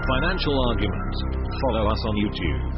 Financial Argument. Follow us on YouTube.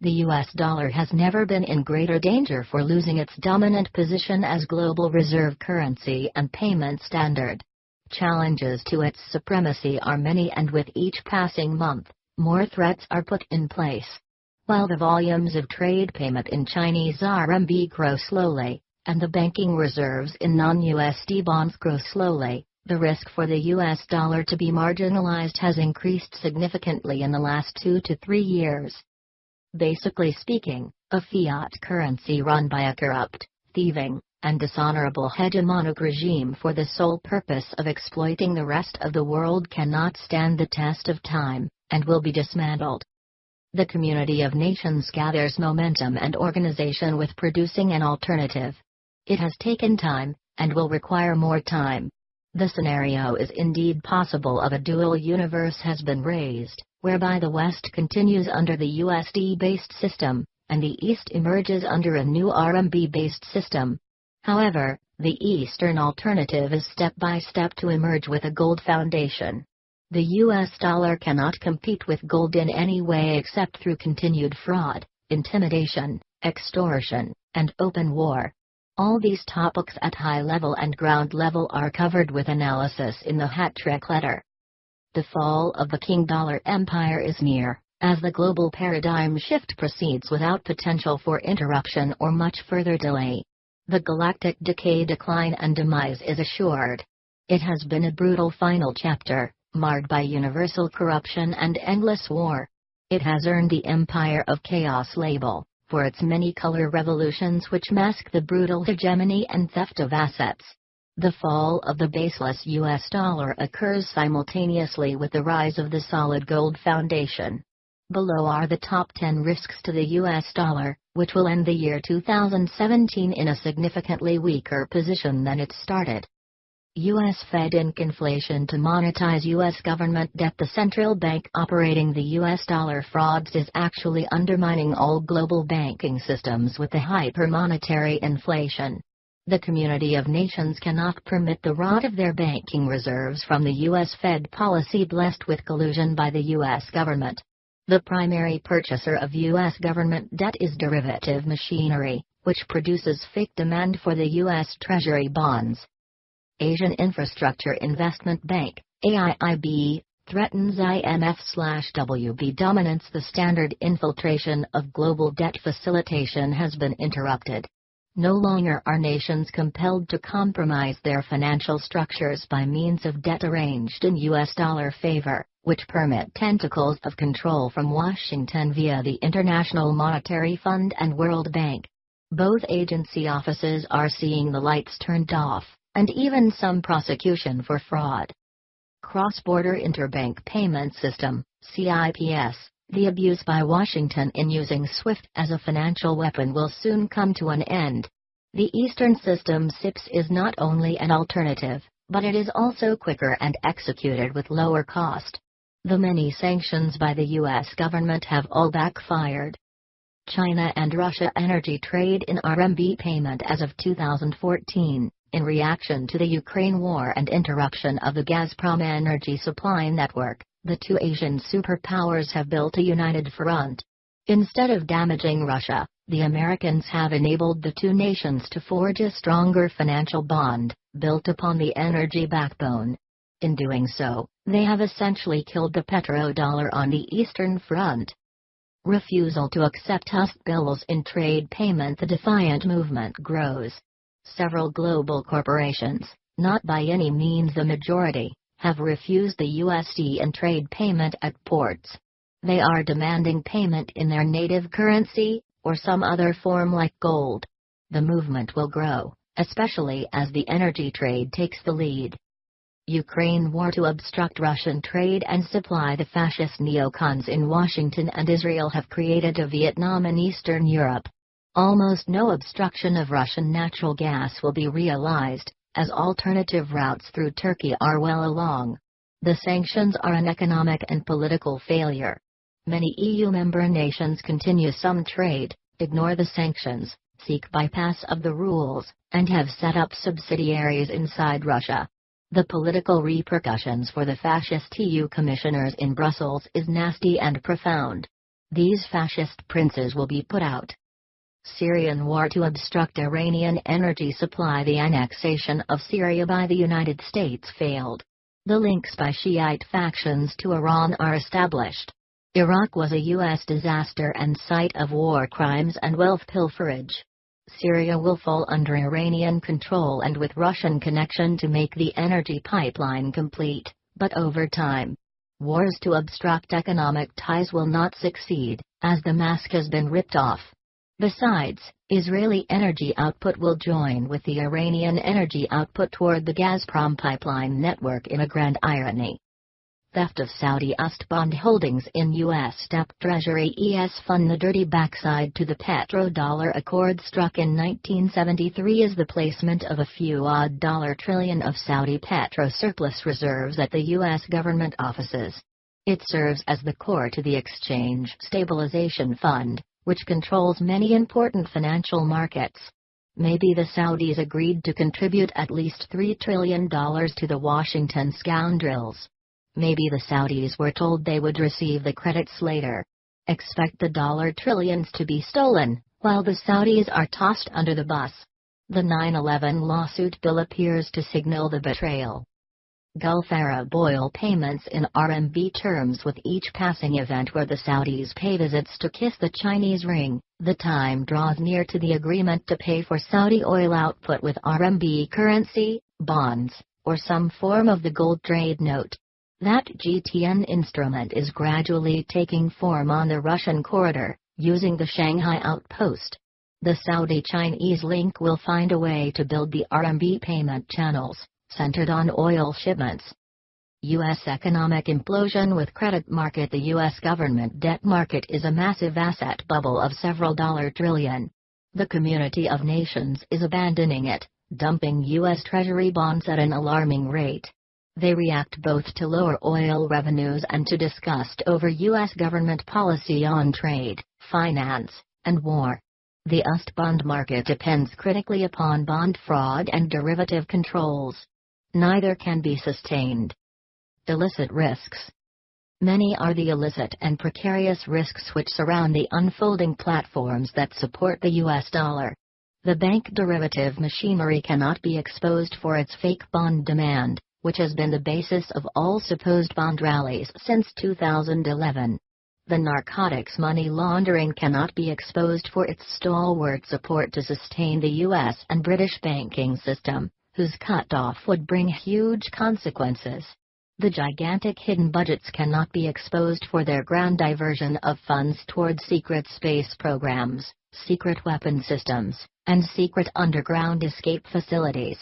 The US dollar has never been in greater danger for losing its dominant position as global reserve currency and payment standard. Challenges to its supremacy are many, and with each passing month, more threats are put in place. While the volumes of trade payment in Chinese RMB grow slowly, and the banking reserves in non-USD bonds grow slowly, the risk for the US dollar to be marginalized has increased significantly in the last 2 to 3 years. Basically speaking, a fiat currency run by a corrupt, thieving, and dishonorable hegemonic regime for the sole purpose of exploiting the rest of the world cannot stand the test of time, and will be dismantled. The community of nations gathers momentum and organization with producing an alternative. It has taken time, and will require more time. The scenario is indeed possible of a dual universe has been raised, whereby the West continues under the USD-based system, and the East emerges under a new RMB-based system. However, the Eastern alternative is step-by-step to emerge with a gold foundation. The US dollar cannot compete with gold in any way except through continued fraud, intimidation, extortion, and open war. All these topics at high level and ground level are covered with analysis in the hat-trick letter. The fall of the King Dollar Empire is near, as the global paradigm shift proceeds without potential for interruption or much further delay. The galactic decay, decline and demise is assured. It has been a brutal final chapter, marred by universal corruption and endless war. It has earned the Empire of Chaos label, for its many color revolutions which mask the brutal hegemony and theft of assets. The fall of the baseless US dollar occurs simultaneously with the rise of the solid gold foundation. Below are the top 10 risks to the US dollar, which will end the year 2017 in a significantly weaker position than it started. U.S. Fed ink inflation to monetize U.S. government debt. The central bank operating the U.S. dollar frauds is actually undermining all global banking systems with the hypermonetary inflation. The community of nations cannot permit the rot of their banking reserves from the U.S. Fed policy blessed with collusion by the U.S. government. The primary purchaser of U.S. government debt is derivative machinery, which produces fake demand for the U.S. Treasury bonds. Asian Infrastructure Investment Bank, AIIB, threatens IMF/WB dominance. The standard infiltration of global debt facilitation has been interrupted. No longer are nations compelled to compromise their financial structures by means of debt arranged in US dollar favor, which permit tentacles of control from Washington via the International Monetary Fund and World Bank. Both agency offices are seeing the lights turned off, and even some prosecution for fraud. Cross-Border Interbank Payment System, CIPS, the abuse by Washington in using SWIFT as a financial weapon will soon come to an end. The Eastern System CIPS is not only an alternative, but it is also quicker and executed with lower cost. The many sanctions by the U.S. government have all backfired. China and Russia energy trade in RMB payment as of 2014. In reaction to the Ukraine war and interruption of the Gazprom energy supply network, the two Asian superpowers have built a united front. Instead of damaging Russia, the Americans have enabled the two nations to forge a stronger financial bond, built upon the energy backbone. In doing so, they have essentially killed the petrodollar on the Eastern Front. Refusal to accept US bills in trade payment. The defiant movement grows. Several global corporations, not by any means the majority, have refused the USD in trade payment at ports. They are demanding payment in their native currency, or some other form like gold. The movement will grow, especially as the energy trade takes the lead. Ukraine war to obstruct Russian trade and supply. The fascist neocons in Washington and Israel have created a Vietnam in Eastern Europe. Almost no obstruction of Russian natural gas will be realized, as alternative routes through Turkey are well along. The sanctions are an economic and political failure. Many EU member nations continue some trade, ignore the sanctions, seek bypass of the rules, and have set up subsidiaries inside Russia. The political repercussions for the fascist EU commissioners in Brussels is nasty and profound. These fascist princes will be put out. Syrian war to obstruct Iranian energy supply. The annexation of Syria by the United States failed. The links by Shiite factions to Iran are established. Iraq was a U.S. disaster and site of war crimes and wealth pilferage. Syria will fall under Iranian control and with Russian connection to make the energy pipeline complete, but over time. Wars to obstruct economic ties will not succeed, as the mask has been ripped off. Besides, Israeli energy output will join with the Iranian energy output toward the Gazprom pipeline network in a grand irony. Theft of Saudi UST bond holdings in U.S. Step Treasury ES fund. The dirty backside to the petrodollar accord struck in 1973 is the placement of a few odd dollar trillion of Saudi petro surplus reserves at the U.S. government offices. It serves as the core to the Exchange Stabilization Fund, which controls many important financial markets. Maybe the Saudis agreed to contribute at least $3 trillion to the Washington scoundrels. Maybe the Saudis were told they would receive the credits later. Expect the dollar trillions to be stolen, while the Saudis are tossed under the bus. The 9/11 lawsuit bill appears to signal the betrayal. Gulf Arab oil payments in RMB terms. With each passing event where the Saudis pay visits to kiss the Chinese ring, the time draws near to the agreement to pay for Saudi oil output with RMB currency, bonds, or some form of the gold trade note. That GTN instrument is gradually taking form on the Russian corridor, using the Shanghai outpost. The Saudi-Chinese link will find a way to build the RMB payment channels, centered on oil shipments. U.S. economic implosion with credit market. The U.S. government debt market is a massive asset bubble of several dollar trillion. The community of nations is abandoning it, dumping U.S. Treasury bonds at an alarming rate. They react both to lower oil revenues and to disgust over U.S. government policy on trade, finance, and war. The UST bond market depends critically upon bond fraud and derivative controls. Neither can be sustained. Illicit risks. Many are the illicit and precarious risks which surround the unfolding platforms that support the U.S. dollar. The bank derivative machinery cannot be exposed for its fake bond demand, which has been the basis of all supposed bond rallies since 2011. The narcotics money laundering cannot be exposed for its stalwart support to sustain the U.S. and British banking system, whose cut-off would bring huge consequences. The gigantic hidden budgets cannot be exposed for their grand diversion of funds toward secret space programs, secret weapon systems, and secret underground escape facilities.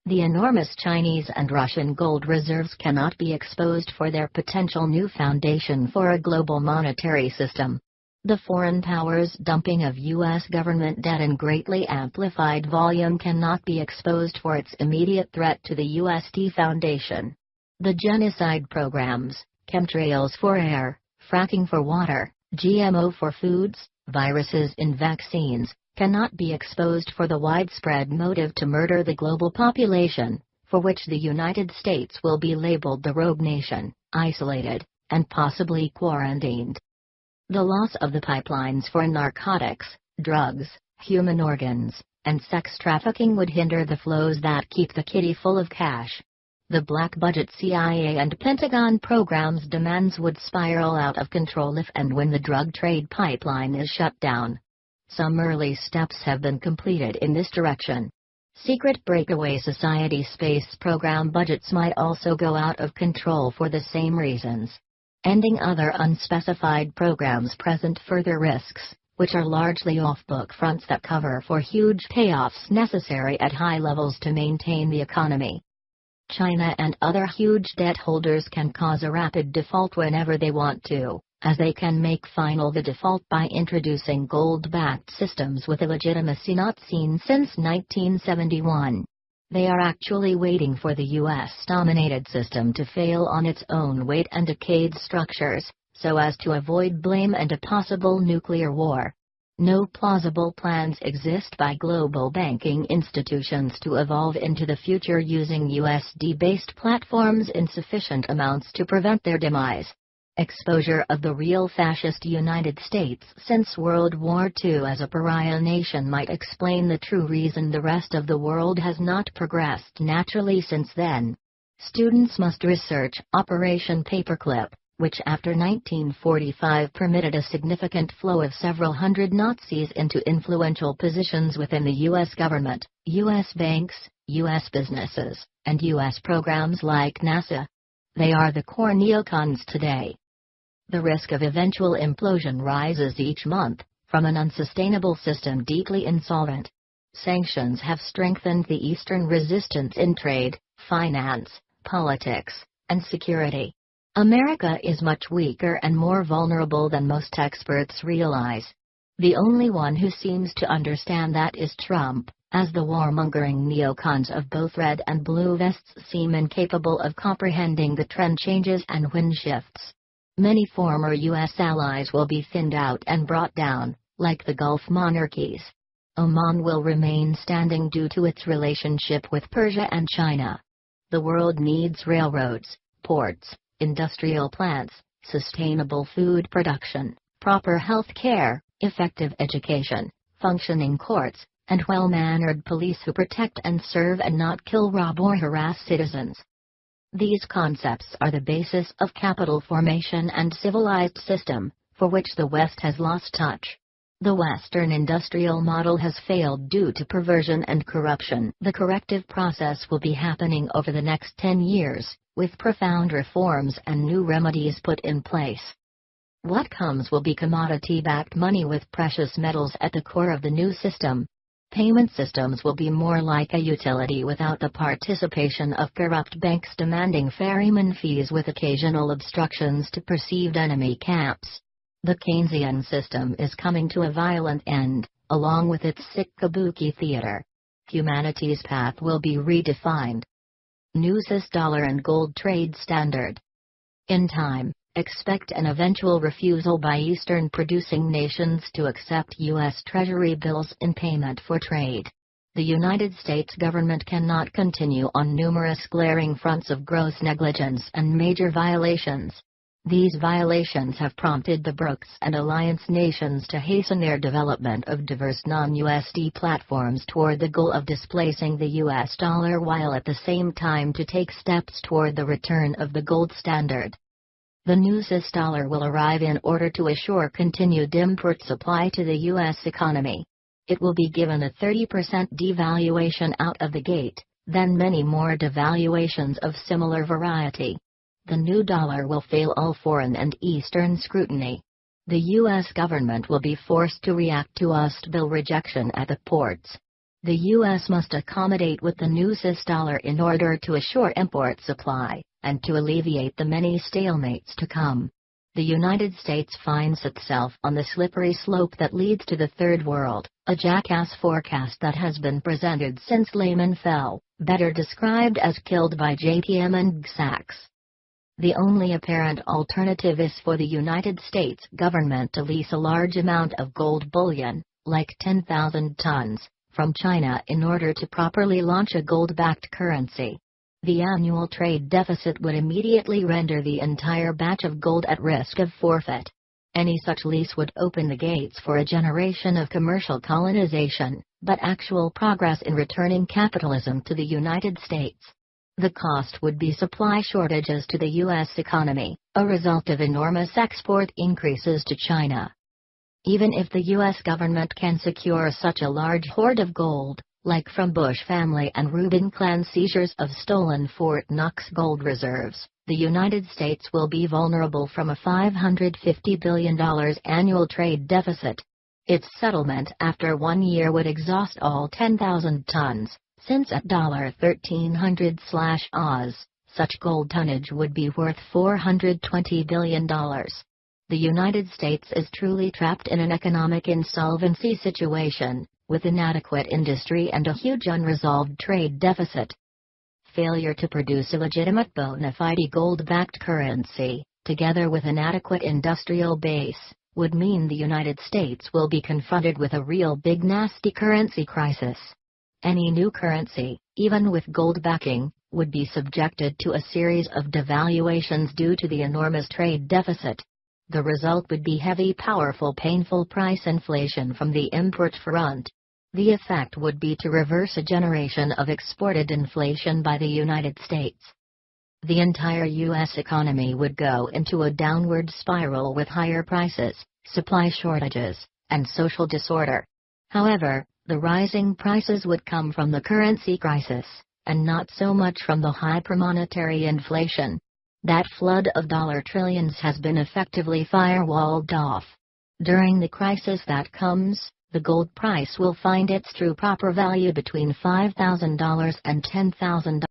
The enormous Chinese and Russian gold reserves cannot be exposed for their potential new foundation for a global monetary system. The foreign powers' dumping of U.S. government debt in greatly amplified volume cannot be exposed for its immediate threat to the USD Foundation. The genocide programs, chemtrails for air, fracking for water, GMO for foods, viruses in vaccines, cannot be exposed for the widespread motive to murder the global population, for which the United States will be labeled the rogue nation, isolated, and possibly quarantined. The loss of the pipelines for narcotics, drugs, human organs, and sex trafficking would hinder the flows that keep the kitty full of cash. The black budget CIA and Pentagon programs demands would spiral out of control if and when the drug trade pipeline is shut down. Some early steps have been completed in this direction. Secret breakaway society space program budgets might also go out of control for the same reasons. Ending other unspecified programs present further risks, which are largely off-book fronts that cover for huge payoffs necessary at high levels to maintain the economy. China and other huge debt holders can cause a rapid default whenever they want to, as they can make final the default by introducing gold-backed systems with a legitimacy not seen since 1971. They are actually waiting for the U.S.-dominated system to fail on its own weight and decayed structures, so as to avoid blame and a possible nuclear war. No plausible plans exist by global banking institutions to evolve into the future using USD-based platforms in sufficient amounts to prevent their demise. Exposure of the real fascist United States since World War II as a pariah nation might explain the true reason the rest of the world has not progressed naturally since then. Students must research Operation Paperclip, which after 1945 permitted a significant flow of several hundred Nazis into influential positions within the U.S. government, U.S. banks, U.S. businesses, and U.S. programs like NASA. They are the core neocons today. The risk of eventual implosion rises each month, from an unsustainable system deeply insolvent. Sanctions have strengthened the Eastern resistance in trade, finance, politics, and security. America is much weaker and more vulnerable than most experts realize. The only one who seems to understand that is Trump, as the warmongering neocons of both red and blue vests seem incapable of comprehending the trend changes and wind shifts. Many former U.S. allies will be thinned out and brought down, like the Gulf monarchies. Oman will remain standing due to its relationship with Persia and China. The world needs railroads, ports, industrial plants, sustainable food production, proper health care, effective education, functioning courts, and well-mannered police who protect and serve and not kill, rob or harass citizens. These concepts are the basis of capital formation and civilized system, for which the West has lost touch. The Western industrial model has failed due to perversion and corruption. The corrective process will be happening over the next 10 years, with profound reforms and new remedies put in place. What comes will be commodity-backed money with precious metals at the core of the new system. Payment systems will be more like a utility without the participation of corrupt banks demanding ferryman fees with occasional obstructions to perceived enemy camps. The Keynesian system is coming to a violent end, along with its sick kabuki theater. Humanity's path will be redefined. New CIS dollar and gold trade standard. In time, expect an eventual refusal by Eastern producing nations to accept U.S. Treasury bills in payment for trade. The United States government cannot continue on numerous glaring fronts of gross negligence and major violations. These violations have prompted the BRICS and alliance nations to hasten their development of diverse non-USD platforms toward the goal of displacing the US dollar, while at the same time to take steps toward the return of the gold standard. The new CIS dollar will arrive in order to assure continued import supply to the U.S. economy. It will be given a 30% devaluation out of the gate, then many more devaluations of similar variety. The new dollar will fail all foreign and Eastern scrutiny. The U.S. government will be forced to react to USD bill rejection at the ports. The U.S. must accommodate with the new CIS dollar in order to assure import supply, and to alleviate the many stalemates to come. The United States finds itself on the slippery slope that leads to the Third World, a jackass forecast that has been presented since Lehman fell, better described as killed by JPM and Sachs. The only apparent alternative is for the United States government to lease a large amount of gold bullion, like 10,000 tons, from China in order to properly launch a gold-backed currency. The annual trade deficit would immediately render the entire batch of gold at risk of forfeit. Any such lease would open the gates for a generation of commercial colonization, but actual progress in returning capitalism to the United States. The cost would be supply shortages to the U.S. economy, a result of enormous export increases to China. Even if the U.S. government can secure such a large hoard of gold, like from Bush family and Rubin clan seizures of stolen Fort Knox gold reserves, the United States will be vulnerable from a $550 billion annual trade deficit. Its settlement after 1 year would exhaust all 10,000 tons. Since at $1,300/oz, such gold tonnage would be worth $420 billion. The United States is truly trapped in an economic insolvency situation, with inadequate industry and a huge unresolved trade deficit. Failure to produce a legitimate bona fide gold-backed currency, together with an adequate industrial base, would mean the United States will be confronted with a real big nasty currency crisis. Any new currency, even with gold backing, would be subjected to a series of devaluations due to the enormous trade deficit. The result would be heavy, powerful, painful price inflation from the import front. The effect would be to reverse a generation of exported inflation by the United States. The entire U.S. economy would go into a downward spiral with higher prices, supply shortages, and social disorder. However, the rising prices would come from the currency crisis, and not so much from the hypermonetary inflation. That flood of dollar trillions has been effectively firewalled off. During the crisis that comes, the gold price will find its true proper value between $5,000 and $10,000.